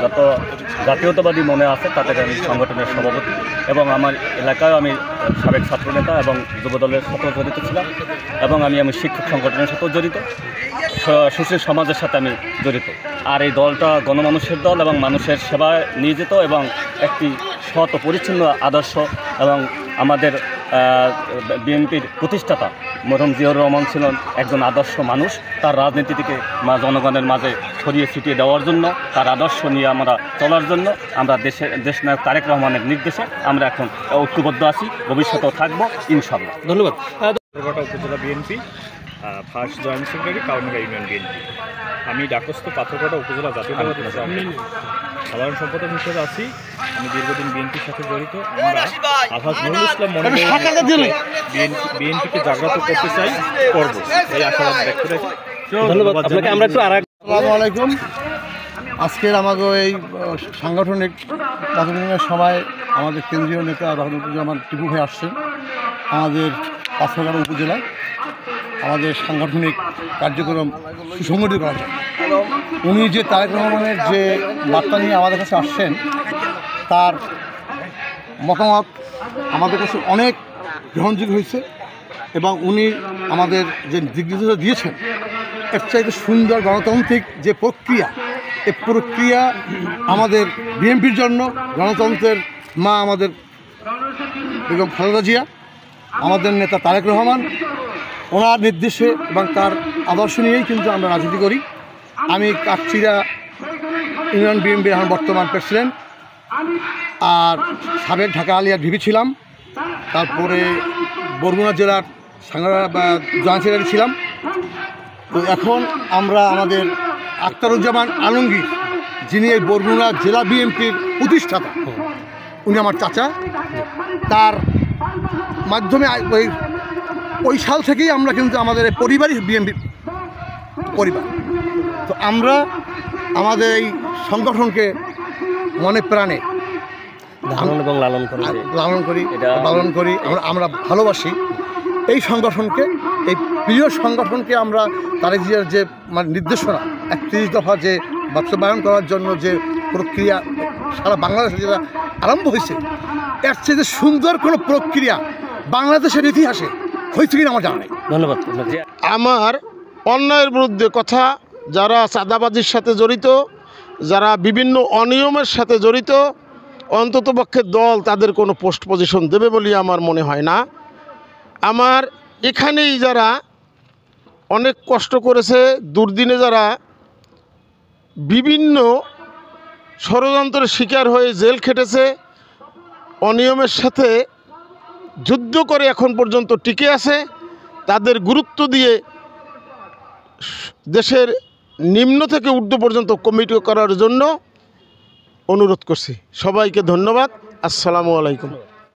যত জাতীয়তাবাদী মনে আছে তাদের আমি সংগঠনের সভাপতি, এবং আমার এলাকায় আমি সাবেক ছাত্রনেতা এবং যুবদলের সাথেও জড়িত ছিলাম, এবং আমি শিক্ষক সংগঠনের সাথেও জড়িত, সুশীল সমাজের সাথে আমি জড়িত। আর এই দলটা গণমানুষের দল এবং মানুষের সেবায় নিয়োজিত, এবং একটি সৎ ও পরিচ্ছন্ন আদর্শ, এবং আমাদের বিএনপির প্রতিষ্ঠাতা মরহুম জিয়াউর রহমান ছিলেন একজন আদর্শ মানুষ। তার রাজনীতি থেকে জনগণের মাঝে ছড়িয়ে ছিটিয়ে দেওয়ার জন্য, তার আদর্শ নিয়ে আমরা চলার জন্য আমরা দেশনায়ক তারেক রহমানের নির্দেশে আমরা এখন ঐক্যবদ্ধ আছি, ভবিষ্যতেও থাকবো ইনশাআল্লাহ। ধন্যবাদ। পাথরঘাটা উপজেলা BNP first joint secretary, Kaunia union BNP. আমি ডাকস্থ পাথরঘাটা উপজেলা জাতীয়তাবাদী সাধারণ সম্পাদক হিসেবে আছি। আমি দীর্ঘদিন বিএনপির সাথে জড়িত। আমরা আলহাজ নুরুল ইসলাম মনে বিএনপিকে জাগ্রত করতে চাই, করবো, এই আশাবাদ ব্যক্ত রাখি। ধন্যবাদ আপনাকে। আমরা একটু আসসালামু আলাইকুম। আজকের আমাকে এই সাংগঠনিক প্রাথমিকের সময় আমাদের কেন্দ্রীয় নেতা রহমতুজ্জামান টিপু ভাই আসছেন আমাদের পাথরঘাটা উপজেলায় আমাদের সাংগঠনিক কার্যক্রম সুসংগঠিত করার জন্য। উনি যে তারেক রহমানের যে বার্তা নিয়ে আমাদের কাছে আসছেন, তার মতামত আমাদের কাছে অনেক গ্রহণযোগ্য হয়েছে, এবং উনি আমাদের যে দিক নির্দেশনা দিয়েছেন, এর চাইতে সুন্দর গণতান্ত্রিক যে প্রক্রিয়া, এই প্রক্রিয়া আমাদের বিএনপির জন্য, গণতন্ত্রের মা আমাদের বেগম খালেদা জিয়া, আমাদের নেতা তারেক রহমান, ওনার নির্দেশে এবং তার আদর্শ নিয়েই কিন্তু আমরা রাজনীতি করি। আমি কাকচিড়া ইউনিয়ন বিএনপির এখন বর্তমান প্রেসিডেন্ট, আর সাবেক ঢাকা আলিয়ার ভিপি ছিলাম, তারপরে বরগুনা জেলার জয়েন্ট সেক্রেটারি ছিলাম। তো এখন আমরা আমাদের আখতারুজ্জামান আলমগীর, যিনি এই বরগুনা জেলা বিএনপির প্রতিষ্ঠাতা, উনি আমার চাচা, তার মাধ্যমে ওই সাল থেকেই আমরা কিন্তু আমাদের এই পরিবারই বিএনপি পরিবার। তো আমরা আমাদের এই সংগঠনকে মনে প্রাণে লালন করি, আমরা ভালোবাসি এই সংগঠনকে, এই প্রিয় সংগঠনকে। আমরা তারেক জিয়ার যে নির্দেশনা 31 দফা যে বাস্তবায়ন করার জন্য যে প্রক্রিয়া সারা বাংলাদেশে যেটা আরম্ভ হয়েছে, এর চেয়ে সুন্দর কোনো প্রক্রিয়া বাংলাদেশের ইতিহাসে হয়েছে কিনা আমার জানা নেই। ধন্যবাদ। আমার অন্যায়ের বিরুদ্ধে কথা, যারা চাঁদাবাজির সাথে জড়িত, যারা বিভিন্ন অনিয়মের সাথে জড়িত, অন্ততপক্ষে দল তাদের কোনো পোস্ট পজিশন দেবে বলে আমার মনে হয় না। আমার এখানেই যারা অনেক কষ্ট করেছে, দুর্দিনে যারা বিভিন্ন ষড়যন্ত্রের শিকার হয়ে জেল খেটেছে, অনিয়মের সাথে যুদ্ধ করে এখন পর্যন্ত টিকে আছে, তাদের গুরুত্ব দিয়ে দেশের নিম্ন থেকে ঊর্ধ্ব পর্যন্ত কমিটি করার জন্য অনুরোধ করছি। সবাইকে ধন্যবাদ। আসসালামু আলাইকুম।